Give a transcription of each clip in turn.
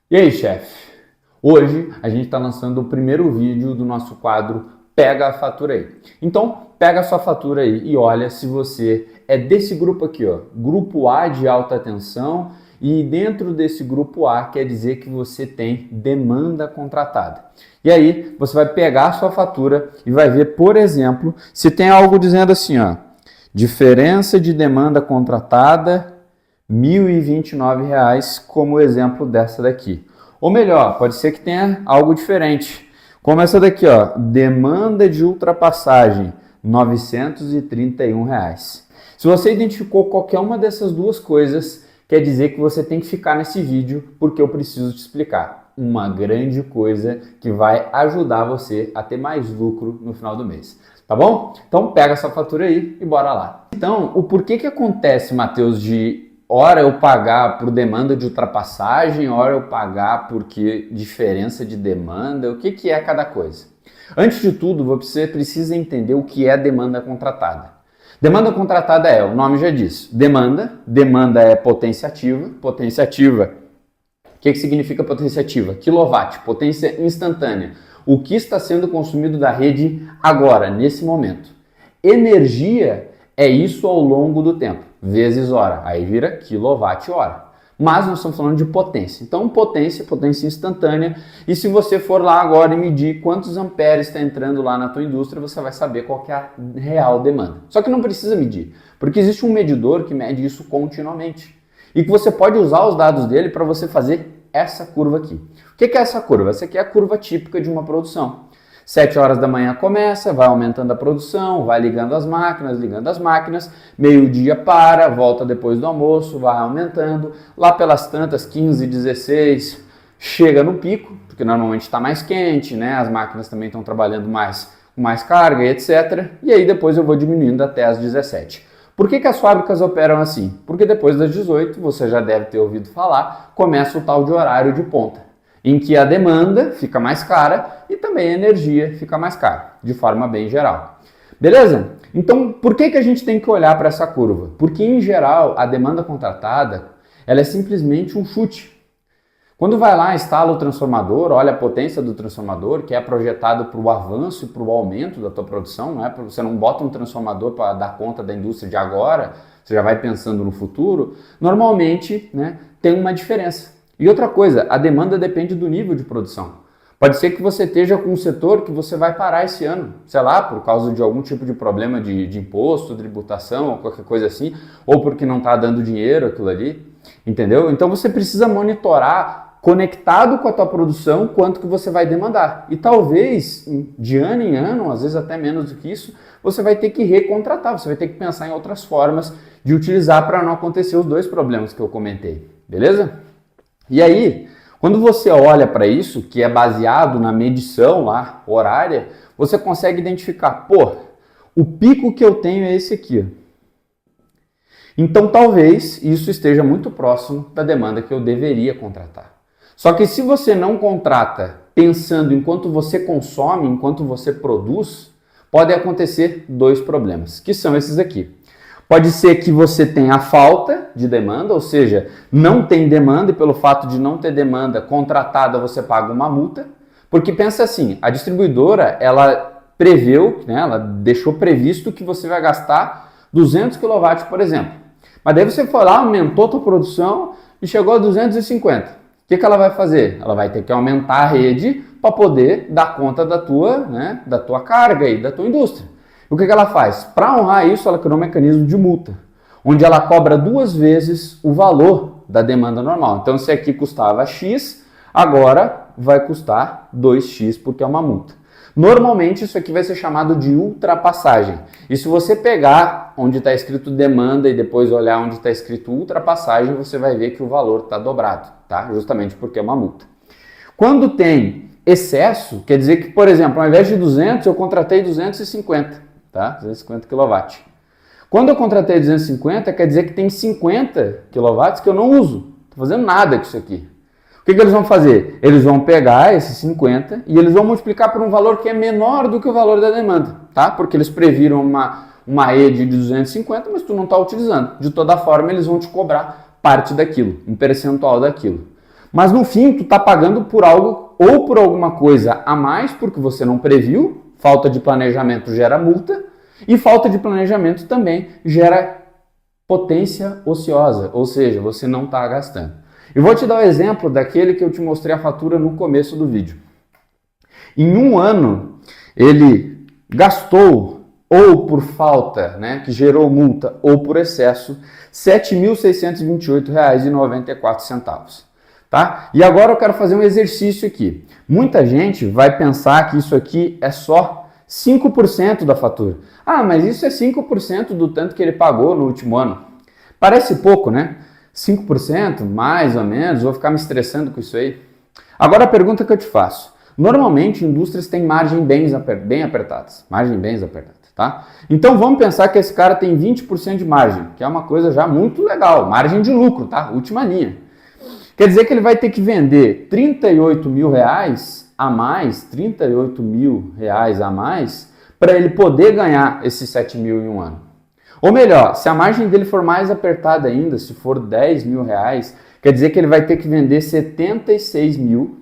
E aí, chefe? Hoje a gente está lançando o primeiro vídeo do nosso quadro Pega a Fatura aí. Então, pega a sua fatura aí e olha se você é desse grupo aqui, ó, grupo A de alta tensão, e dentro desse grupo A quer dizer que você tem demanda contratada. E aí, você vai pegar a sua fatura e vai ver, por exemplo, se tem algo dizendo assim, ó, diferença de demanda contratada R$ 1.029, como exemplo dessa daqui. Ou melhor, pode ser que tenha algo diferente, como essa daqui, ó, demanda de ultrapassagem, R$ 931. Se você identificou qualquer uma dessas duas coisas, quer dizer que você tem que ficar nesse vídeo, porque eu preciso te explicar uma grande coisa que vai ajudar você a ter mais lucro no final do mês. Tá bom? Então pega essa fatura aí e bora lá. Então, o porquê que acontece, Matheus, de hora eu pagar por demanda de ultrapassagem, hora eu pagar porque diferença de demanda, o que é cada coisa? Antes de tudo, você precisa entender o que é demanda contratada. Demanda contratada o nome já diz, demanda é potência ativa, o que significa potência ativa? Quilowatt, potência instantânea, o que está sendo consumido da rede agora, nesse momento. Energia é isso ao longo do tempo, vezes hora, aí vira quilowatt-hora. Mas nós estamos falando de potência. Então, potência instantânea. E se você for lá agora e medir quantos amperes está entrando lá na tua indústria, você vai saber qual que é a real demanda. Só que não precisa medir, porque existe um medidor que mede isso continuamente. E que você pode usar os dados dele para você fazer essa curva aqui. O que é essa curva? Essa aqui é a curva típica de uma produção. 7 horas da manhã começa, vai aumentando a produção, vai ligando as máquinas, meio-dia para, volta depois do almoço, vai aumentando, lá pelas tantas, 15, 16, chega no pico, porque normalmente está mais quente, né? As máquinas também estão trabalhando com mais carga e etc. E aí depois eu vou diminuindo até as 17. Por que as fábricas operam assim? Porque depois das 18, você já deve ter ouvido falar, começa o tal de horário de ponta, em que a demanda fica mais cara e também a energia fica mais cara, de forma bem geral. Beleza? Então, por que a gente tem que olhar para essa curva? Porque, em geral, a demanda contratada ela é simplesmente um chute. Quando vai lá, instala o transformador, olha a potência do transformador, que é projetado para o avanço e para o aumento da tua produção, não é? Você não bota um transformador para dar conta da indústria de agora, você já vai pensando no futuro, normalmente, né, tem uma diferença. E outra coisa, a demanda depende do nível de produção. Pode ser que você esteja com um setor que você vai parar esse ano, sei lá, por causa de algum tipo de problema de imposto, tributação ou qualquer coisa assim, ou porque não está dando dinheiro aquilo ali, entendeu? Então você precisa monitorar, conectado com a tua produção, quanto que você vai demandar. E talvez, de ano em ano, às vezes até menos do que isso, você vai ter que recontratar, você vai ter que pensar em outras formas de utilizar para não acontecer os dois problemas que eu comentei, beleza? E aí, quando você olha para isso, que é baseado na medição lá, horária, você consegue identificar, pô, o pico que eu tenho é esse aqui. Então, talvez isso esteja muito próximo da demanda que eu deveria contratar. Só que se você não contrata pensando em quanto você consome, enquanto você produz, pode acontecer dois problemas, que são esses aqui. Pode ser que você tenha falta de demanda, ou seja, não tem demanda e pelo fato de não ter demanda contratada você paga uma multa, porque pensa assim, a distribuidora ela preveu, né, ela deixou previsto que você vai gastar 200 kW, por exemplo. Mas daí você foi lá, aumentou a tua produção e chegou a 250. O que ela vai fazer? Ela vai ter que aumentar a rede para poder dar conta da tua carga e da tua indústria. O que ela faz? Para honrar isso, ela criou um mecanismo de multa, onde ela cobra 2 vezes o valor da demanda normal. Então, se aqui custava X, agora vai custar 2X, porque é uma multa. Normalmente, isso aqui vai ser chamado de ultrapassagem. E se você pegar onde está escrito demanda e depois olhar onde está escrito ultrapassagem, você vai ver que o valor está dobrado, tá? Justamente porque é uma multa. Quando tem excesso, quer dizer que, por exemplo, ao invés de 200, eu contratei 250. Tá? 250 kW. Quando eu contratei 250, quer dizer que tem 50 kW que eu não uso. Não estou fazendo nada com isso aqui. O que eles vão fazer? Eles vão pegar esses 50 e eles vão multiplicar por um valor que é menor do que o valor da demanda, tá? Porque eles previram uma rede de 250, mas tu não está utilizando. De toda forma, eles vão te cobrar parte daquilo, um percentual daquilo. Mas no fim, tu está pagando por algo ou por alguma coisa a mais, porque você não previu, falta de planejamento gera multa, e falta de planejamento também gera potência ociosa, ou seja, você não está gastando. Eu vou te dar o exemplo daquele que eu te mostrei a fatura no começo do vídeo. Em um ano, ele gastou, ou por falta, né, que gerou multa, ou por excesso, R$ 7.628,94. Tá? E agora eu quero fazer um exercício aqui. Muita gente vai pensar que isso aqui é só 5% da fatura. Ah, mas isso é 5% do tanto que ele pagou no último ano. Parece pouco, né? 5%, mais ou menos, vou ficar me estressando com isso aí. Agora a pergunta que eu te faço. Normalmente, indústrias têm margem bem apertadas. Margem bem apertada, tá? Então vamos pensar que esse cara tem 20% de margem, que é uma coisa já muito legal. Margem de lucro, tá? Última linha. Quer dizer que ele vai ter que vender R$38 mil a mais, R$38 mil a mais, para ele poder ganhar esses 7 mil em um ano. Ou melhor, se a margem dele for mais apertada ainda, se for R$10 mil, quer dizer que ele vai ter que vender 76 mil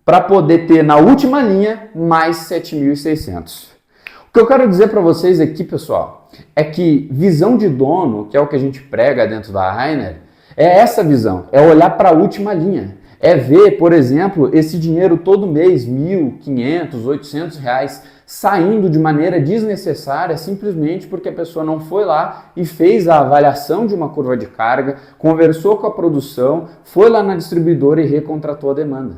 para poder ter na última linha mais 7.600. O que eu quero dizer para vocês aqui, pessoal, é que visão de dono, que é o que a gente prega dentro da Rainer, é essa visão, é olhar para a última linha. É ver, por exemplo, esse dinheiro todo mês, R$1.500, R$800, saindo de maneira desnecessária, simplesmente porque a pessoa não foi lá e fez a avaliação de uma curva de carga, conversou com a produção, foi lá na distribuidora e recontratou a demanda.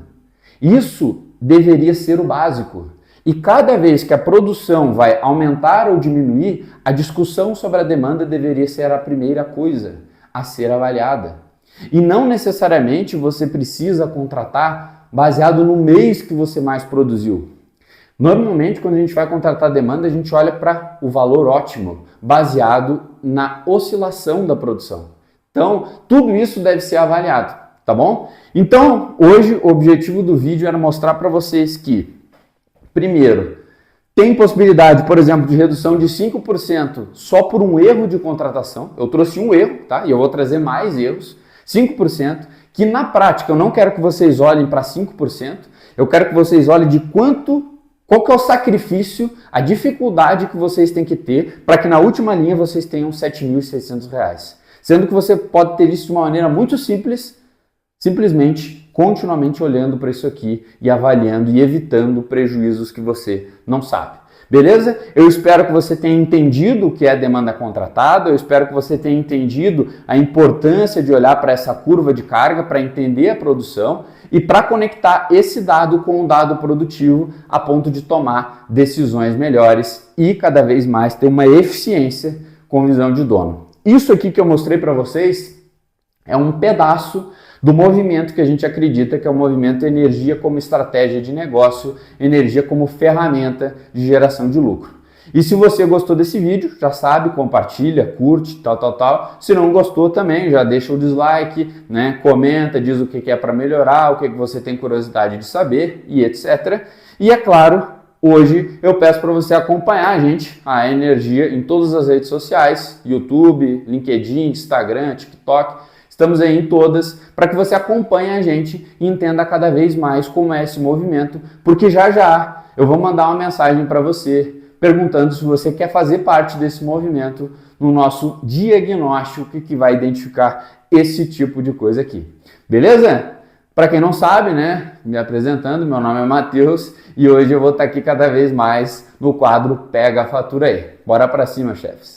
Isso deveria ser o básico. E cada vez que a produção vai aumentar ou diminuir, a discussão sobre a demanda deveria ser a primeira coisa a ser avaliada. E não necessariamente você precisa contratar baseado no mês que você mais produziu. Normalmente, quando a gente vai contratar demanda, a gente olha para o valor ótimo, baseado na oscilação da produção. Então, tudo isso deve ser avaliado, tá bom? Então, hoje, o objetivo do vídeo era mostrar para vocês que, primeiro, tem possibilidade, por exemplo, de redução de 5% só por um erro de contratação. Eu trouxe um erro, tá? E eu vou trazer mais erros. 5%, que na prática eu não quero que vocês olhem para 5%, eu quero que vocês olhem de qual que é o sacrifício, a dificuldade que vocês têm que ter para que na última linha vocês tenham R$ 7.600. Sendo que você pode ter isso de uma maneira muito simples, simplesmente continuamente olhando para isso aqui e avaliando e evitando prejuízos que você não sabe. Beleza? Eu espero que você tenha entendido o que é demanda contratada, eu espero que você tenha entendido a importância de olhar para essa curva de carga para entender a produção e para conectar esse dado com o dado produtivo a ponto de tomar decisões melhores e cada vez mais ter uma eficiência com visão de dono. Isso aqui que eu mostrei para vocês é um pedaço do movimento que a gente acredita que é o movimento energia como estratégia de negócio, energia como ferramenta de geração de lucro. E se você gostou desse vídeo, já sabe, compartilha, curte, tal. Se não gostou também, já deixa o dislike, né? Comenta, diz o que é para melhorar, o que você tem curiosidade de saber e etc. E é claro, hoje eu peço para você acompanhar a gente, a Energia, em todas as redes sociais, YouTube, LinkedIn, Instagram, TikTok. Estamos aí em todas para que você acompanhe a gente e entenda cada vez mais como é esse movimento, porque já eu vou mandar uma mensagem para você perguntando se você quer fazer parte desse movimento no nosso diagnóstico que vai identificar esse tipo de coisa aqui. Beleza? Para quem não sabe, né, me apresentando, meu nome é Matheus e hoje eu vou estar aqui cada vez mais no quadro Pega a Fatura aí. Bora para cima, chefes!